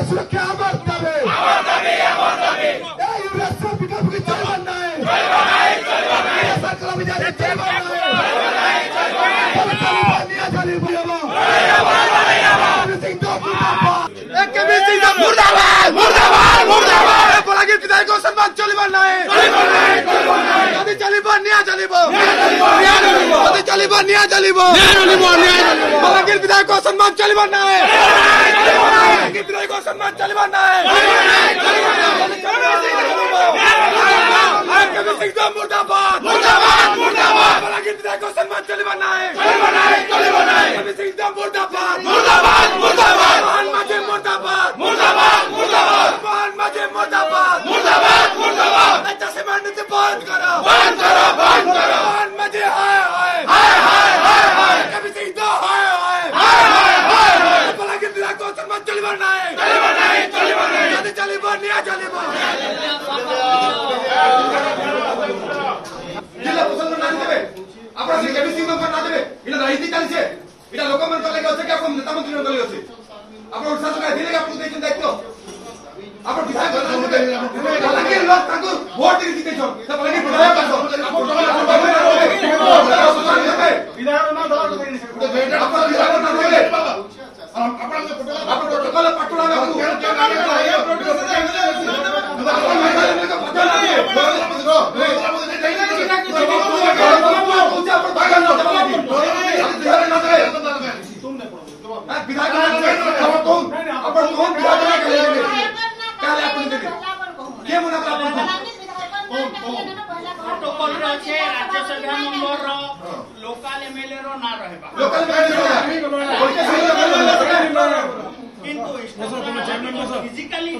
सुरक्षा अमर दाबी बलांगीर विधायक सम्मान चलिब बलांगीर विधायक सम्मान चलिब सम्मान चलिब मुर्दाबाद बलांगीर विधायक सम्मान चलिब मुर्दाबाद बंद करो मजे बलांगीर विधायक सम्मान चलिब जिला प्रशासन ना देबे आपन से केबी सिंह ना देबे इला राजनीति चलছে इला लोक मन लगे আছে কি আপন নেতা মন্ত্রী লगे আছে আপন শাসক দিলে আপন দেইছেন দায়িত্ব আপন বিধায়ক बलांगीर लोक ताको वोट दे दितेछन त बलांगीर विधायक आछो विधायक ना दला तो आपन विधायक ना देबे आपन प्रोटोकॉल पटुला में लोकल एमएलए रो ना रहबा लोकल फिजिकली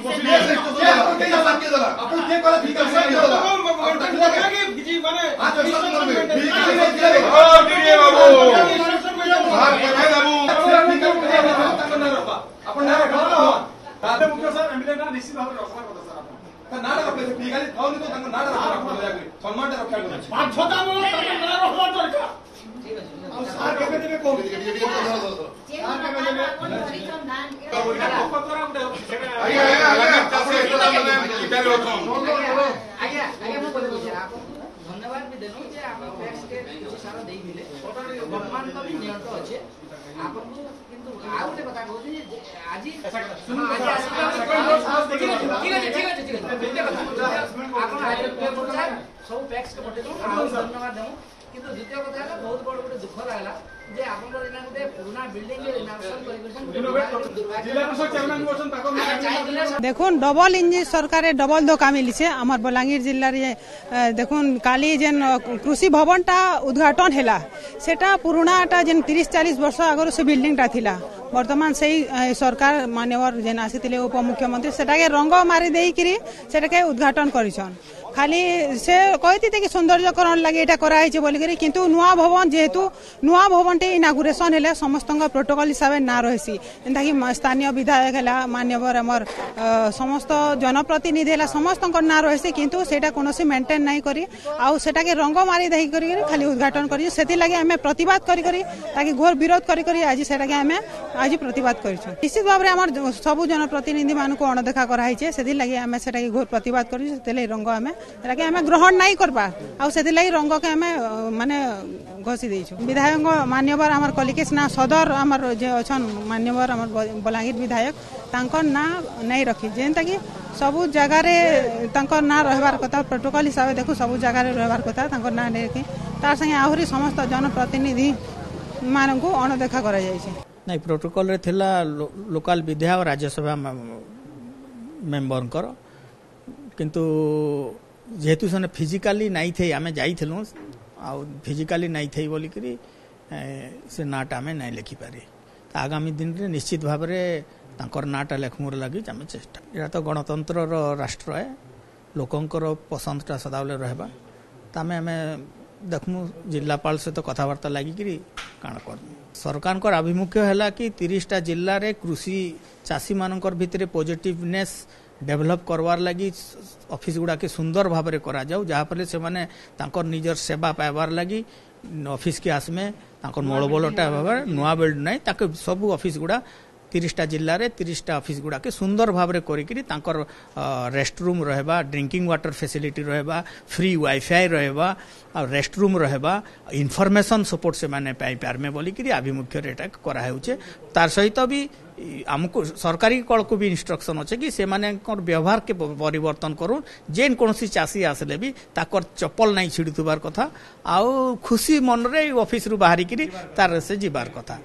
निश्चित भाव नाटक खाली खाऊनी तो नाटक सम्मान रक्षा धन्यवाद भी देनु जे आप टैक्स के कुछ सारा देई दिले वर्तमान तो भी नियंत्रण अछि आपन किंतु आ गोटे कथा कहू जे आज सुन आज ठीक आपन आज सब टैक्स के बटे धन्यवाद देउ किंतु द्वितीय कथा है बहुत बड़ गोटे दुख लागला जे आपन दिना गोटे पुराना बिल्डिंग के रिनोवेशन करिसन देखुन डबल इंजिन सरकार डबल धोखा मिली आमर बलांगीर जिल्ला रे देखुन काली जेन कृषि भवन टा उद्घाटन हैला सेटा पुरानाटा जेन 30-40 वर्ष आगर से बिल्डिंग टा थिला वर्तमान सही सरकार मान्यवर जेन आसीतिले उपमुख्यमंत्री सेटा के रंग मारी देई करी सेटा के उद्घाटन करिसन खाली से कहती कि सौंदर्यकरण लगे एटा कराई छै बोली करी किंतु नुआ भवन जेहेतु नुआ भवन टे इनागुरेशन हेले समस्त प्रोटोकॉल हिसाब ना रही एंता कि स्थानीय विधायक है मान्यवर आमर समस्त जनप्रतिनिधि है समस्त ना रही किंतु सेटा कोनोसी मेंटेन नहीं करी आउ सेटा के रंग मारी दे करी खाली उद्घाटन करी सेति लगे हमें प्रतिवाद करी ताकि घोर विरोध करी आज सेटा के हमें आज प्रतिवाद करिछु निश्चित भाव में आमर सब जनप्रतिनिधि मानक अणदेखा कराई छै सेति लगे हमें सेटा के घोर प्रतिवाद करी सेति रंग हमें सेटा के हमें ग्रहण नहीं करबा आउ सेति लगे रंग के हमें माने घोषी देछु विधायक मान्यवर आमर कलिकेश ना सदर आमर जे अछन मान्यवर आमर बलांगीर विधायक तांकर ना नहीं रखी जेनता कि सबु जगह रे तांकर ना रहबार कथा प्रोटोकॉल हिसाब देखु सबु जगह रे रहबार कथा तांकर ना नहीं रखी तार संगे आहुरी समस्त जनप्रतिनिधि मानकु अणदेखा करा जाय छै नहीं प्रोटोकॉल रे थिला लोकल विधायक और राज्यसभा मेंबर कर किंतु जेहेतु सने फिजिकली नहीं थे आमे जाइथिलु आ फिजिकली नहीं थे बोली करी से नाटा में नहीं लिखि पारे आगामी दिन रे निश्चित भाव रे तांकर नाटा लेखमुर लगी आमे चेष्टा एटा तो गणतंत्र रो राष्ट्र है लोकंकर पसंदटा सदावले रहबा तामे हमें देखमु जिलापाल से तो कथबार्ता लगी करी काण कर सरकार को आभिमुख्य है कि 30टा जिल्ला रे कृषि चाषी मानकर भितरे पॉजिटिवनेस डेवलप करवार लगी ऑफिस गुड़ा के सुंदर भाव में करा जाऊ जहाँ फले से माने तांकर निजर सेवा पाइबार लगी ऑफिस के आस में तांकर मलबलटा भाव नुआ बिल्ड नहीं ताके सब ऑफिस गुड़ा 30टा जिल्ला रे 30टा ऑफिस गुडा के सुंदर भाव रे करिकरी तांकर रेस्ट रूम रहबा, ड्रिंकिंग वाटर फैसिलिटी रहबा, फ्री वाईफाई रहबा और रेस्ट रूम रहबा, इन्फॉर्मेशन सपोर्ट से माने पाई पारमे बोली कि आभिमुख्य रेटा करा हेउचे। तार सहित भी हमको सरकारी कल को भी इंस्ट्रक्शन अच्छे कि से माने व्यवहार के परिवर्तन करूँ, जेन कौन चाषी आसले भी ताकर चप्पल नहीं छिड़ुबार कथा, आउ खुशी मन रे ऑफिस रु बाहरी तार से जीवार कथा।